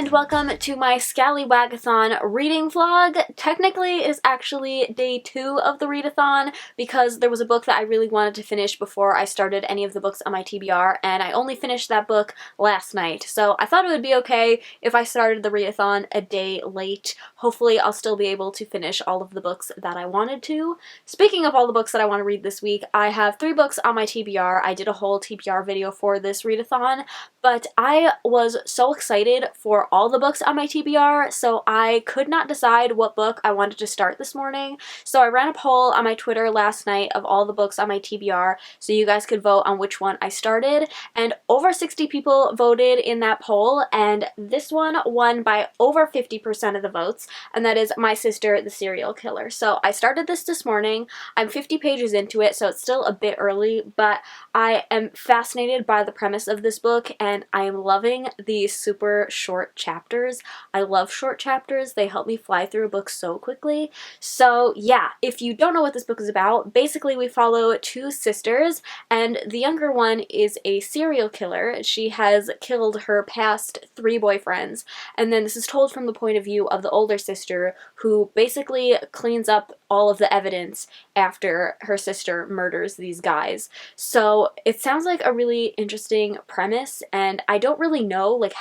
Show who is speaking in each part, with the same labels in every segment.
Speaker 1: and welcome to my ScallywagAThon reading vlog. Technically, it is actually day 2 of the readathon because there was a book that I really wanted to finish before I started any of the books on my TBR, and I only finished that book last night. So I thought it would be okay if I started the readathon a day late. Hopefully I'll still be able to finish all of the books that I wanted to. Speaking of all the books that I want to read this week, I have 3 books on my TBR. I did a whole TBR video for this readathon, but I was so excited for all the books on my TBR, so I could not decide what book I wanted to start this morning. So I ran a poll on my Twitter last night of all the books on my TBR so you guys could vote on which one I started, and over 60 people voted in that poll, and this one won by over 50% of the votes, and that is My Sister, the Serial Killer. So I started this morning. I'm 50 pages into it, so it's still a bit early, but I am fascinated by the premise of this book, and I am loving these super short chapters. I love short chapters. They help me fly through a book so quickly. So yeah, if you don't know what this book is about, basically we follow 2 sisters, and the younger one is a serial killer. She has killed her past 3 boyfriends, and then this is told from the point of view of the older sister, who basically cleans up all of the evidence after her sister murders these guys. So it sounds like a really interesting premise, and I don't really know like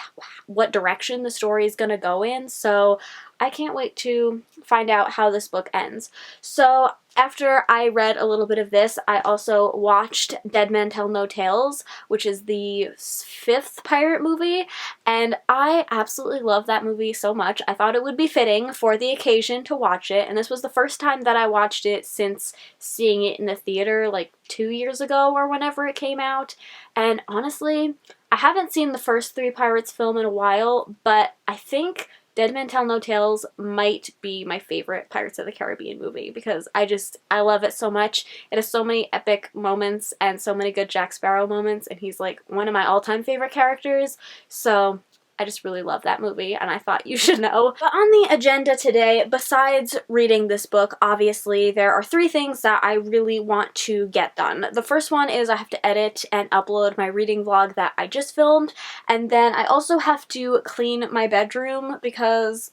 Speaker 1: what direction the story is gonna go in, so I can't wait to find out how this book ends. So after I read a little bit of this, I also watched Dead Men Tell No Tales, which is the 5th pirate movie, and I absolutely love that movie so much. I thought it would be fitting for the occasion to watch it, and this was the first time that I watched it since seeing it in the theater like 2 years ago or whenever it came out. And honestly, I haven't seen the first 3 Pirates film in a while, but I think Dead Men Tell No Tales might be my favorite Pirates of the Caribbean movie because I love it so much. It has so many epic moments and so many good Jack Sparrow moments, and he's like one of my all-time favorite characters, so I just really love that movie, and I thought you should know. But on the agenda today, besides reading this book, obviously, there are 3 things that I really want to get done. The first one is I have to edit and upload my reading vlog that I just filmed, and then I also have to clean my bedroom because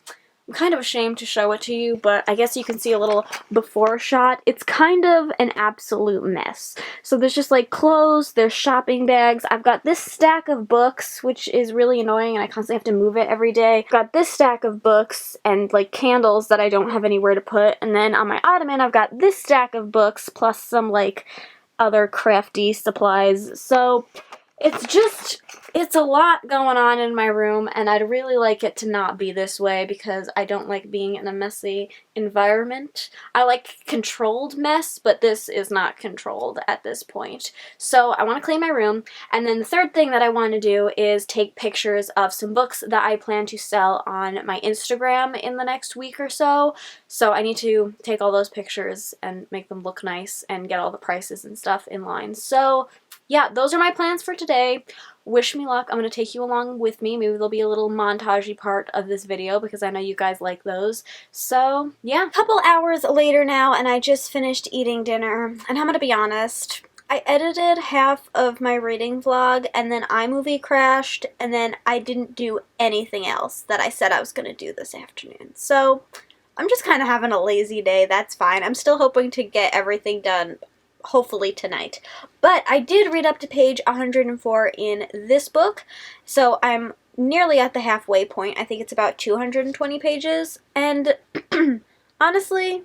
Speaker 1: I'm kind of ashamed to show it to you, but I guess you can see a little before shot. It's kind of an absolute mess. So there's just like clothes, there's shopping bags. I've got this stack of books, which is really annoying, and I constantly have to move it every day. I've got this stack of books and like candles that I don't have anywhere to put. And then on my ottoman, I've got this stack of books plus some like other crafty supplies. So it's a lot going on in my room, and I'd really like it to not be this way because I don't like being in a messy environment. I like controlled mess, but this is not controlled at this point. So I want to clean my room, and then the third thing that I want to do is take pictures of some books that I plan to sell on my Instagram in the next week or so. So I need to take all those pictures and make them look nice and get all the prices and stuff in line. So yeah, those are my plans for today. Wish me luck. I'm going to take you along with me. Maybe there'll be a little montagey part of this video because I know you guys like those. So yeah, a couple hours later now, and I just finished eating dinner. And I'm going to be honest, I edited half of my reading vlog, and then iMovie crashed, and then I didn't do anything else that I said I was going to do this afternoon. So I'm just kind of having a lazy day. That's fine. I'm still hoping to get everything done hopefully tonight. But I did read up to page 104 in this book, so I'm nearly at the halfway point. I think it's about 220 pages, and honestly,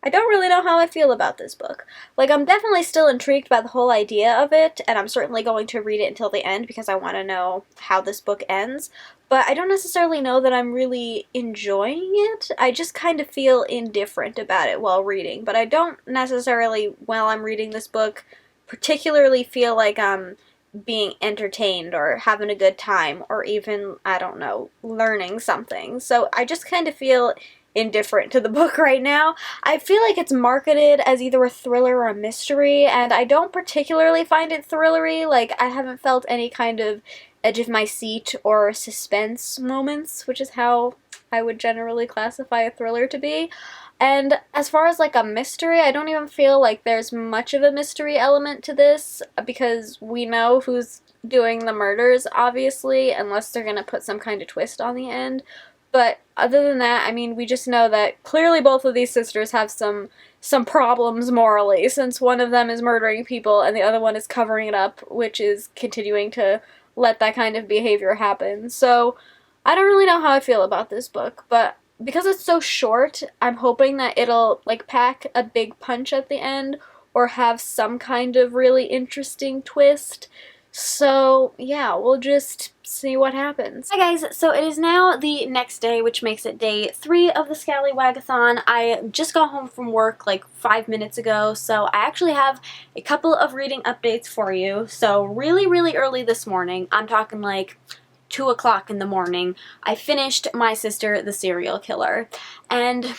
Speaker 1: I don't really know how I feel about this book. Like, I'm definitely still intrigued by the whole idea of it, and I'm certainly going to read it until the end because I want to know how this book ends, but I don't necessarily know that I'm really enjoying it. I just kind of feel indifferent about it while reading, but I don't necessarily, while I'm reading this book, particularly feel like I'm being entertained or having a good time or even, I don't know, learning something. So I just kind of feel indifferent to the book right now. I feel like it's marketed as either a thriller or a mystery, and I don't particularly find it thrillery. Like, I haven't felt any kind of edge of my seat or suspense moments, which is how I would generally classify a thriller to be. And as far as like a mystery, I don't even feel like there's much of a mystery element to this because we know who's doing the murders, obviously, unless they're gonna put some kind of twist on the end. But other than that, I mean, we just know that clearly both of these sisters have some problems morally, since one of them is murdering people and the other one is covering it up, which is continuing to let that kind of behavior happen. So, I don't really know how I feel about this book, but because it's so short, I'm hoping that it'll, like, pack a big punch at the end or have some kind of really interesting twist. So, yeah, we'll just see what happens. Hi guys, so it is now the next day, which makes it day 3 of the Scallywagathon. I just got home from work like 5 minutes ago, so I actually have a couple of reading updates for you. So really, really early this morning, I'm talking like 2 o'clock in the morning, I finished My Sister, the Serial Killer. And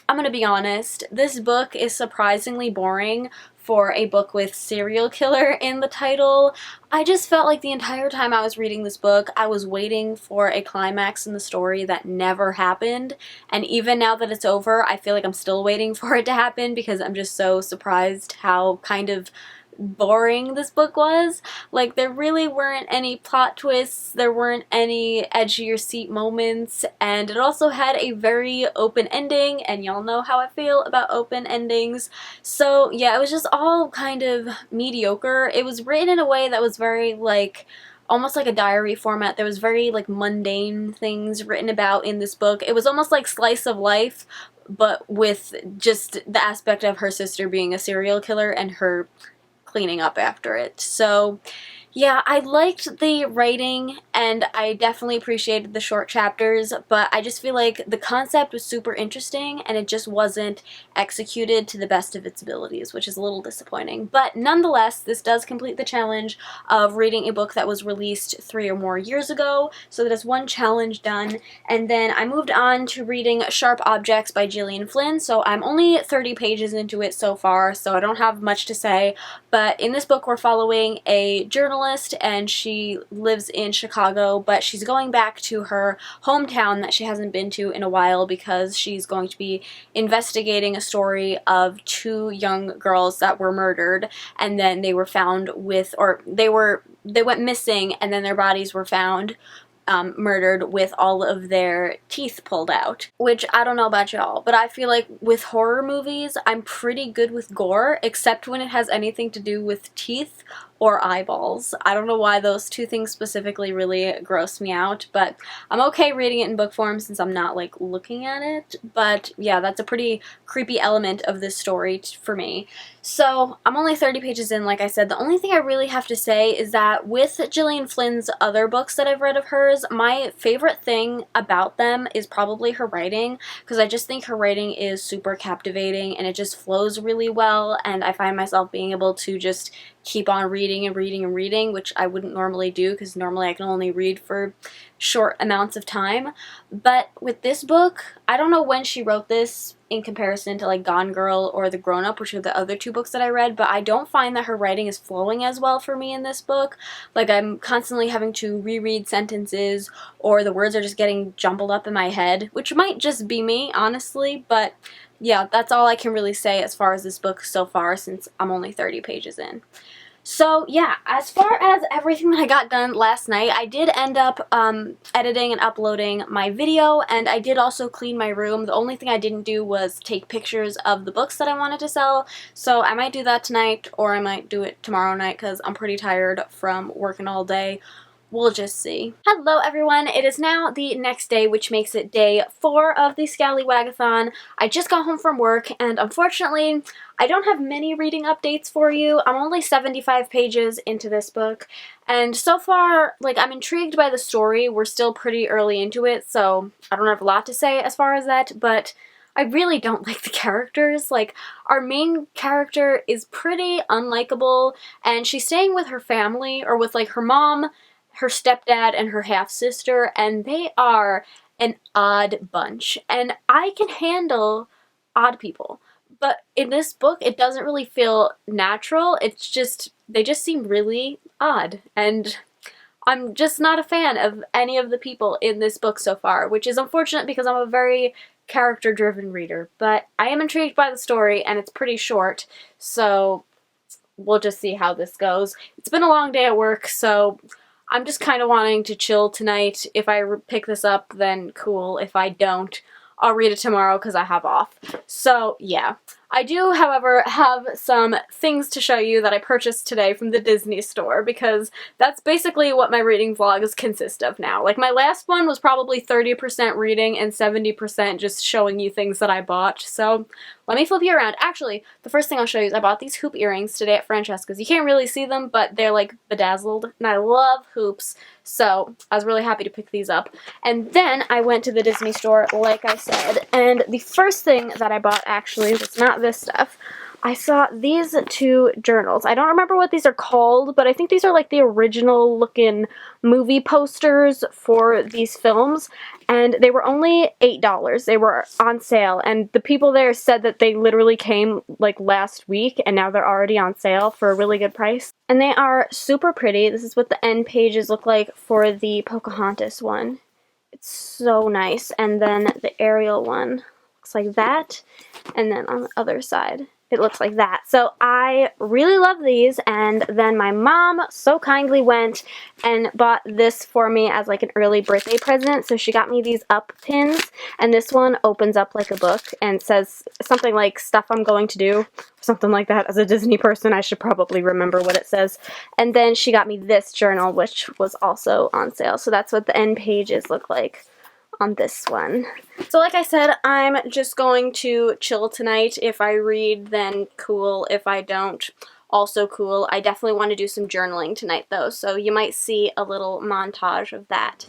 Speaker 1: I'm gonna be honest, this book is surprisingly boring for a book with serial killer in the title. I just felt like the entire time I was reading this book, I was waiting for a climax in the story that never happened. And even now that it's over, I feel like I'm still waiting for it to happen because I'm just so surprised how kind of boring this book was. Like, there really weren't any plot twists, there weren't any edge of your seat moments, and it also had a very open ending, and y'all know how I feel about open endings. So yeah, it was just all kind of mediocre. It was written in a way that was very like almost like a diary format. There was very like mundane things written about in this book. It was almost like slice of life, but with just the aspect of her sister being a serial killer and her cleaning up after it. So yeah, I liked the writing and I definitely appreciated the short chapters, but I just feel like the concept was super interesting and it just wasn't executed to the best of its abilities, which is a little disappointing. But nonetheless, this does complete the challenge of reading a book that was released 3 or more years ago, so that is one challenge done. And then I moved on to reading Sharp Objects by Gillian Flynn, so I'm only 30 pages into it so far, so I don't have much to say, but in this book we're following a journalist and she lives in Chicago, but she's going back to her hometown that she hasn't been to in a while because she's going to be investigating a story of 2 young girls that were murdered, and then they were found with, or they went missing and then their bodies were found murdered with all of their teeth pulled out. Which, I don't know about y'all, but I feel like with horror movies, I'm pretty good with gore, except when it has anything to do with teeth or eyeballs. I don't know why those 2 things specifically really gross me out, but I'm okay reading it in book form since I'm not like looking at it. But yeah, that's a pretty creepy element of this story for me. So I'm only 30 pages in, like I said. The only thing I really have to say is that with Gillian Flynn's other books that I've read of hers, my favorite thing about them is probably her writing, because I just think her writing is super captivating and it just flows really well, and I find myself being able to just keep on reading and reading and reading, which I wouldn't normally do because normally I can only read for short amounts of time. But with this book, I don't know when she wrote this in comparison to like Gone Girl or The Grown Up, which are the other 2 books that I read, but I don't find that her writing is flowing as well for me in this book. Like, I'm constantly having to reread sentences, or the words are just getting jumbled up in my head, which might just be me, honestly, but yeah, that's all I can really say as far as this book so far since I'm only 30 pages in. So yeah, as far as everything that I got done last night, I did end up editing and uploading my video, and I did also clean my room. The only thing I didn't do was take pictures of the books that I wanted to sell, so I might do that tonight, or I might do it tomorrow night because I'm pretty tired from working all day. We'll just see. Hello everyone, it is now the next day, which makes it day 4 of the Scallywagathon. I just got home from work, and unfortunately, I don't have many reading updates for you. I'm only 75 pages into this book, and so far, like, I'm intrigued by the story. We're still pretty early into it, so I don't have a lot to say as far as that, but I really don't like the characters. Like, our main character is pretty unlikable, and she's staying with her family, or with, like, her mom, her stepdad, and her half-sister, and they are an odd bunch. And I can handle odd people, but in this book, it doesn't really feel natural. It's just, they just seem really odd, and I'm just not a fan of any of the people in this book so far, which is unfortunate because I'm a very character-driven reader, but I am intrigued by the story, and it's pretty short, so we'll just see how this goes. It's been a long day at work, so I'm just kind of wanting to chill tonight. If I pick this up, then cool. If I don't, I'll read it tomorrow because I have off. So, yeah. I do, however, have some things to show you that I purchased today from the Disney store, because that's basically what my reading vlogs consist of now. Like, my last one was probably 30% reading and 70% just showing you things that I bought, so let me flip you around. Actually, the first thing I'll show you is I bought these hoop earrings today at Francesca's. You can't really see them, but they're like bedazzled, and I love hoops, so I was really happy to pick these up. And then I went to the Disney store, like I said, and the first thing that I bought actually was not this stuff. I saw these two journals. I don't remember what these are called, but I think these are like the original looking movie posters for these films, and they were only $8. They were on sale, and the people there said that they literally came like last week, and now they're already on sale for a really good price. And they are super pretty. This is what the end pages look like for the Pocahontas one. It's so nice. And then the Ariel one looks like that, and then on the other side it looks like that. So I really love these, and then my mom so kindly went and bought this for me as like an early birthday present. So she got me these up pins, and this one opens up like a book and says something like stuff I'm going to do, something like that. As a Disney person, I should probably remember what it says. And then she got me this journal, which was also on sale. So that's what the end pages look like on this one. So like I said, I'm just going to chill tonight. If I read, then cool. If I don't, also cool. I definitely want to do some journaling tonight though, so you might see a little montage of that.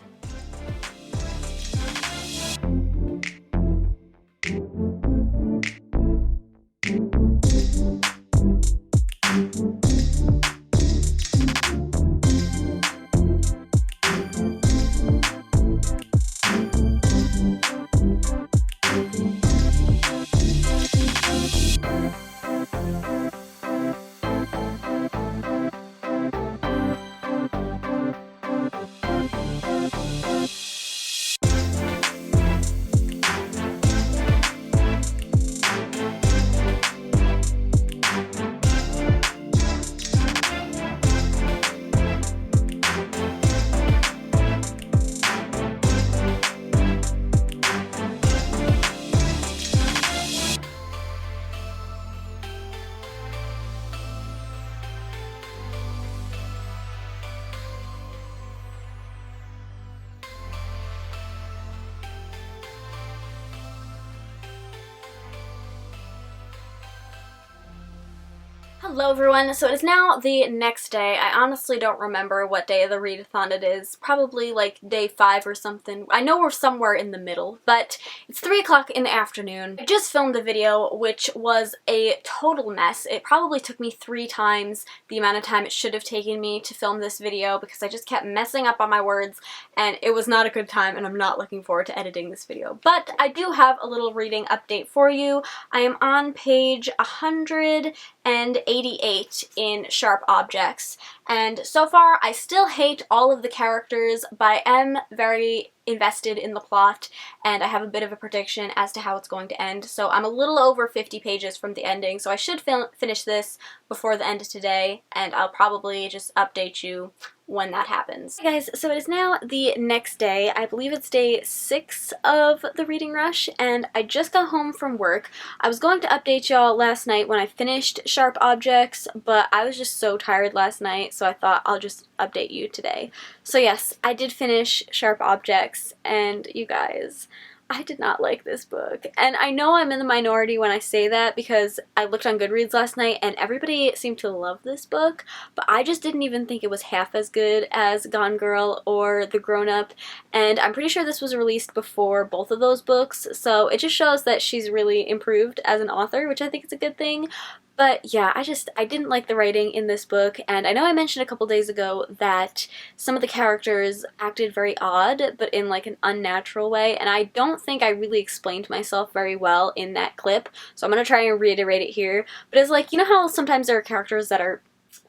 Speaker 1: Hello everyone, so it is now the next day. I honestly don't remember what day of the readathon it is. Probably like day 5 or something. I know we're somewhere in the middle, but it's 3 o'clock in the afternoon. I just filmed a video which was a total mess. It probably took me 3 times the amount of time it should have taken me to film this video because I just kept messing up on my words, and it was not a good time, and I'm not looking forward to editing this video. But I do have a little reading update for you. I am on page 188 in Sharp Objects, and so far I still hate all of the characters, but I am very invested in the plot, and I have a bit of a prediction as to how it's going to end. So I'm a little over 50 pages from the ending, so I should finish this before the end of today, and I'll probably just update you when that happens. Hey guys, so it is now the next day. I believe it's day 6 of the reading rush, and I just got home from work. I was going to update y'all last night when I finished Sharp Objects, but I was just so tired last night, so I thought I'll just update you today. So yes, I did finish Sharp Objects, and you guys, I did not like this book. And I know I'm in the minority when I say that because I looked on Goodreads last night and everybody seemed to love this book, but I just didn't even think it was half as good as Gone Girl or The Grown Up, and I'm pretty sure this was released before both of those books, so it just shows that she's really improved as an author, which I think is a good thing. But yeah, I didn't like the writing in this book, and I know I mentioned a couple days ago that some of the characters acted very odd, but in like an unnatural way, and I don't think I really explained myself very well in that clip, so I'm gonna try and reiterate it here. But it's like, you know how sometimes there are characters that are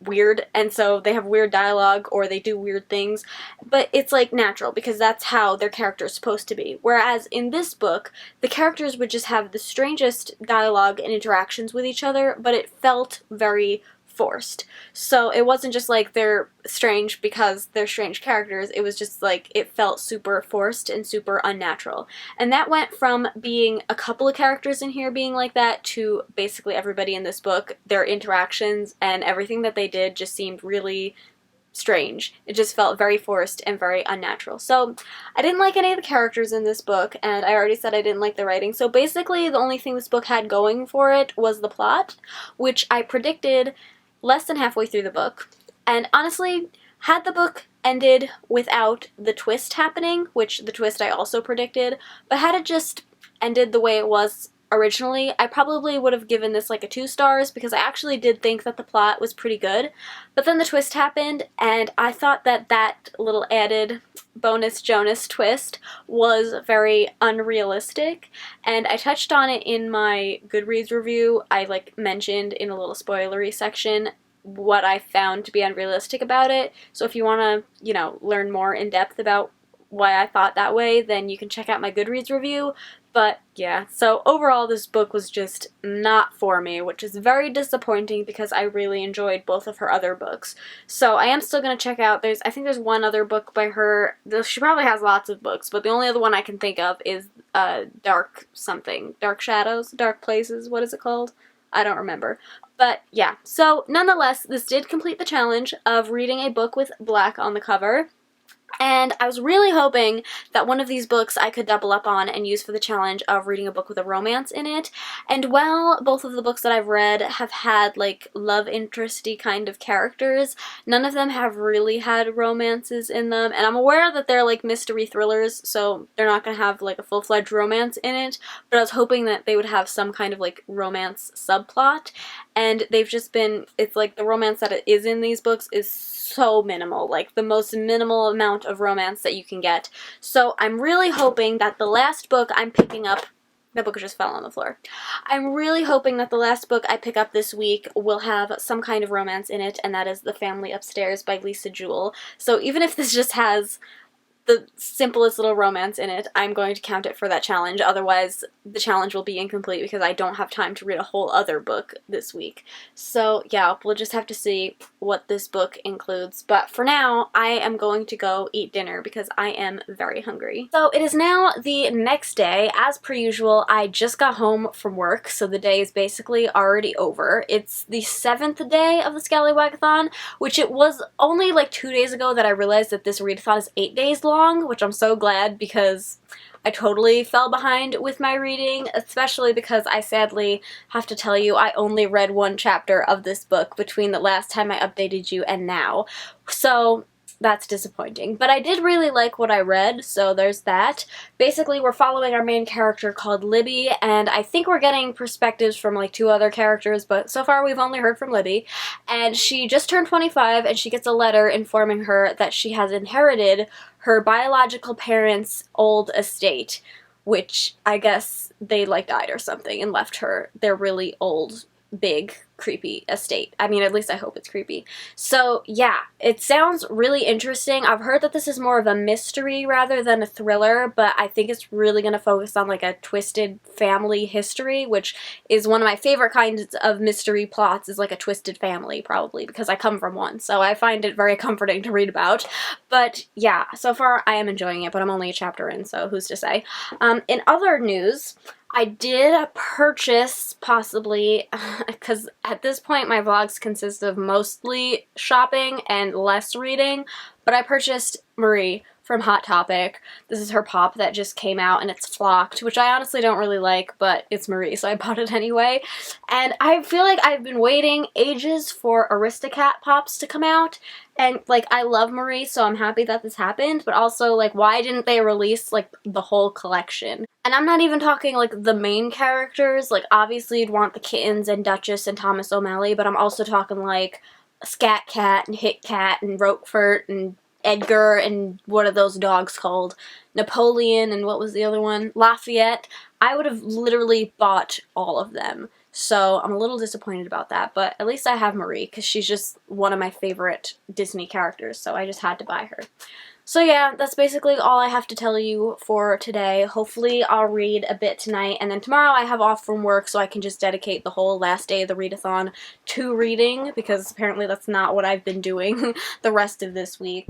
Speaker 1: weird, and so they have weird dialogue or they do weird things, but it's like natural because that's how their character is supposed to be. Whereas in this book, the characters would just have the strangest dialogue and interactions with each other, but it felt very forced. So it wasn't just like they're strange because they're strange characters, it was just like it felt super forced and super unnatural. And that went from being a couple of characters in here being like that to basically everybody in this book. Their interactions and everything that they did just seemed really strange. It just felt very forced and very unnatural. So I didn't like any of the characters in this book, and I already said I didn't like the writing. So basically the only thing this book had going for it was the plot, which I predicted less than halfway through the book. And honestly, had the book ended without the twist happening, which the twist I also predicted, but had it just ended the way it was originally, I probably would have given this like a 2 stars because I actually did think that the plot was pretty good. But then the twist happened, and I thought that that little added bonus Jonas twist was very unrealistic, and I touched on it in my Goodreads review. I like mentioned in a little spoilery section what I found to be unrealistic about it. So if you want to, you know, learn more in depth about why I thought that way, then you can check out my Goodreads review. But yeah, so overall this book was just not for me, which is very disappointing because I really enjoyed both of her other books. So I am still going to check out, I think there's one other book by her. She probably has lots of books, but the only other one I can think of is Dark something. Dark Shadows? Dark Places? What is it called? I don't remember. But yeah, so nonetheless, this did complete the challenge of reading a book with black on the cover. And I was really hoping that one of these books I could double up on and use for the challenge of reading a book with a romance in it. And while both of the books that I've read have had like love interesty kind of characters, none of them have really had romances in them. And I'm aware that they're like mystery thrillers, so they're not going to have like a full-fledged romance in it. But I was hoping that they would have some kind of like romance subplot. And they've just been, it's like the romance that is in these books is so minimal, like the most minimal amount of romance that you can get. So I'm really hoping that the last book I'm picking up, the book just fell on the floor. I'm really hoping that the last book I pick up this week will have some kind of romance in it, and that is The Family Upstairs by Lisa Jewell. So even if this just has the simplest little romance in it, I'm going to count it for that challenge. Otherwise, the challenge will be incomplete because I don't have time to read a whole other book this week. So yeah, we'll just have to see what this book includes. But for now, I am going to go eat dinner because I am very hungry. So it is now the next day. As per usual, I just got home from work, so the day is basically already over. It's the 7th day of the ScallywagAthon, which it was only like 2 days ago that I realized that this readathon is 8 days long, which I'm so glad because I totally fell behind with my reading, especially because I sadly have to tell you I only read 1 chapter of this book between the last time I updated you and now. So that's disappointing. But I did really like what I read, so there's that. Basically, we're following our main character called Libby, and I think we're getting perspectives from like 2 other characters, but so far we've only heard from Libby. And she just turned 25, and she gets a letter informing her that she has inherited her biological parents' old estate, which I guess they like died or something and left her their really old, big, creepy estate. I mean, at least I hope it's creepy. So yeah, it sounds really interesting. I've heard that this is more of a mystery rather than a thriller, but I think it's really going to focus on like a twisted family history, which is one of my favorite kinds of mystery plots, is like a twisted family, probably because I come from one, so I find it very comforting to read about. But yeah, so far I am enjoying it, but I'm only a chapter in, so who's to say. In other news, I did purchase, possibly, because at this point my vlogs consist of mostly shopping and less reading, but I purchased Marie from Hot Topic. This is her pop that just came out, and it's flocked, which I honestly don't really like, but it's Marie, so I bought it anyway. And I feel like I've been waiting ages for Aristocat pops to come out, and like I love Marie, so I'm happy that this happened, but also like why didn't they release like the whole collection? And I'm not even talking like the main characters, like obviously you'd want the kittens and Duchess and Thomas O'Malley, but I'm also talking like Scat Cat and Hit Cat and Roquefort and Edgar and what are those dogs called? Napoleon and what was the other one? Lafayette. I would have literally bought all of them. So I'm a little disappointed about that, but at least I have Marie because she's just one of my favorite Disney characters, so I just had to buy her. So yeah, that's basically all I have to tell you for today. Hopefully I'll read a bit tonight, and then tomorrow I have off from work, so I can just dedicate the whole last day of the readathon to reading, because apparently that's not what I've been doing the rest of this week.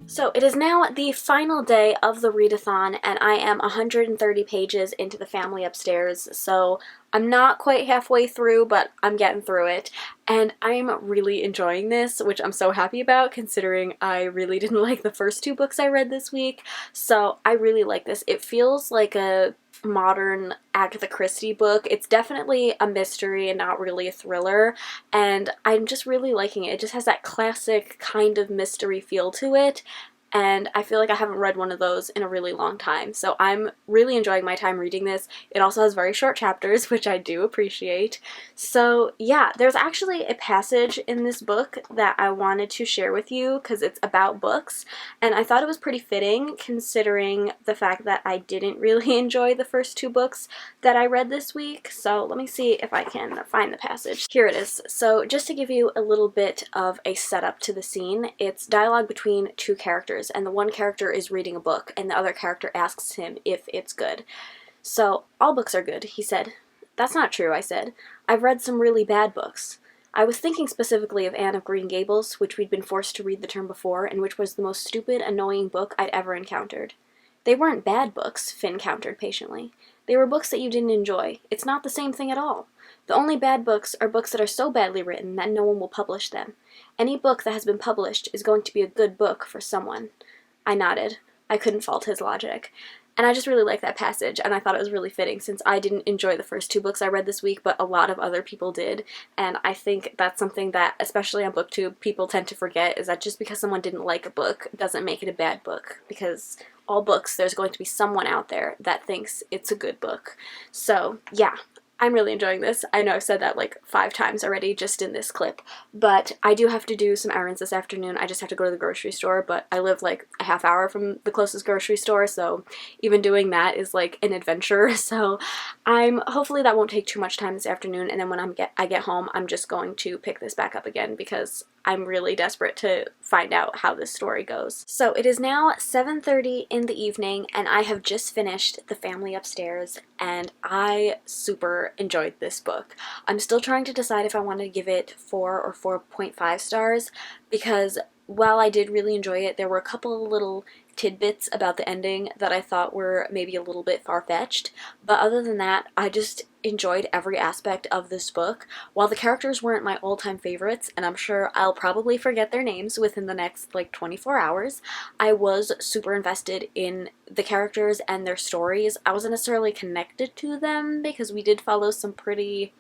Speaker 1: So it is now the final day of the readathon, and I am 130 pages into the family upstairs, so I'm not quite halfway through, but I'm getting through it, and I'm really enjoying this, which I'm so happy about considering I really didn't like the first two books I read this week, so I really like this. It feels like a modern Agatha Christie book. It's definitely a mystery and not really a thriller, and I'm just really liking it. It just has that classic kind of mystery feel to it, and I feel like I haven't read one of those in a really long time, so I'm really enjoying my time reading this. It also has very short chapters, which I do appreciate. So yeah, there's actually a passage in this book that I wanted to share with you because it's about books, and I thought it was pretty fitting considering the fact that I didn't really enjoy the first two books that I read this week. So let me see if I can find the passage. Here it is. So just to give you a little bit of a setup to the scene, it's dialogue between two characters, and the one character is reading a book, and the other character asks him if it's good. So, all books are good, he said. That's not true, I said. I've read some really bad books. I was thinking specifically of Anne of Green Gables, which we'd been forced to read the term before, and which was the most stupid, annoying book I'd ever encountered. They weren't bad books, Finn countered patiently. They were books that you didn't enjoy. It's not the same thing at all. The only bad books are books that are so badly written that no one will publish them. Any book that has been published is going to be a good book for someone. I nodded. I couldn't fault his logic. And I just really like that passage, and I thought it was really fitting since I didn't enjoy the first two books I read this week, but a lot of other people did, and I think that's something that, especially on BookTube, people tend to forget, is that just because someone didn't like a book doesn't make it a bad book, because all books, there's going to be someone out there that thinks it's a good book. So, yeah. I'm really enjoying this. I know I've said that like 5 times already just in this clip, but I do have to do some errands this afternoon. I just have to go to the grocery store, but I live like a half hour from the closest grocery store, so even doing that is like an adventure. So hopefully that won't take too much time this afternoon, and then when I get home, I'm just going to pick this back up again because I'm really desperate to find out how this story goes. So it is now 7:30 in the evening, and I have just finished The Family Upstairs, and I super enjoyed this book. I'm still trying to decide if I want to give it 4 or 4.5 stars, because while I did really enjoy it, there were a couple of little tidbits about the ending that I thought were maybe a little bit far-fetched, but other than that, I just enjoyed every aspect of this book. While the characters weren't my all-time favorites, and I'm sure I'll probably forget their names within the next like 24 hours, I was super invested in the characters and their stories. I wasn't necessarily connected to them because we did follow some pretty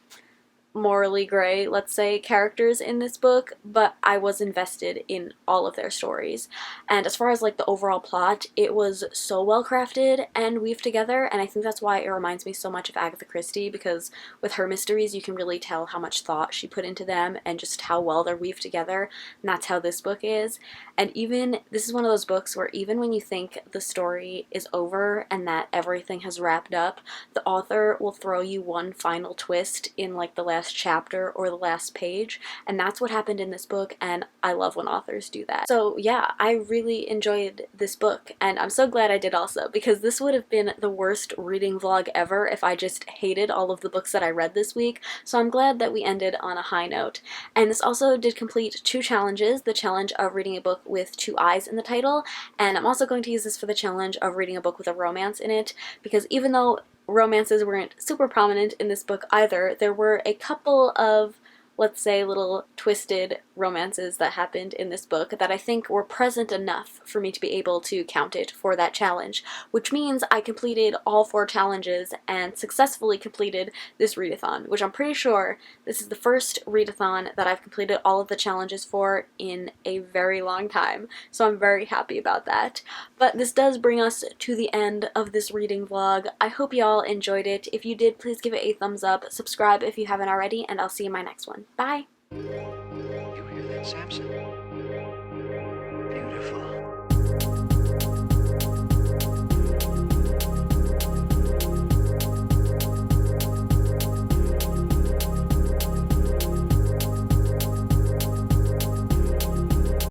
Speaker 1: morally gray, let's say, characters in this book, but I was invested in all of their stories. And as far as like the overall plot, it was so well crafted and weaved together, and I think that's why it reminds me so much of Agatha Christie, because with her mysteries you can really tell how much thought she put into them and just how well they're weaved together, and that's how this book is. And even this is one of those books where even when you think the story is over and that everything has wrapped up, the author will throw you one final twist in like the last chapter or the last page, and that's what happened in this book, and I love when authors do that. So yeah, I really enjoyed this book, and I'm so glad I did also, because this would have been the worst reading vlog ever if I just hated all of the books that I read this week, so I'm glad that we ended on a high note. And this also did complete 2 challenges, the challenge of reading a book with 2 eyes in the title, and I'm also going to use this for the challenge of reading a book with a romance in it, because even though romances weren't super prominent in this book either, there were a couple of let's say, little twisted romances that happened in this book that I think were present enough for me to be able to count it for that challenge, which means I completed all 4 challenges and successfully completed this readathon, which I'm pretty sure this is the first readathon that I've completed all of the challenges for in a very long time, so I'm very happy about that. But this does bring us to the end of this reading vlog. I hope y'all enjoyed it. If you did, please give it a thumbs up, subscribe if you haven't already, and I'll see you in my next one. Bye!
Speaker 2: You hear that, Samson?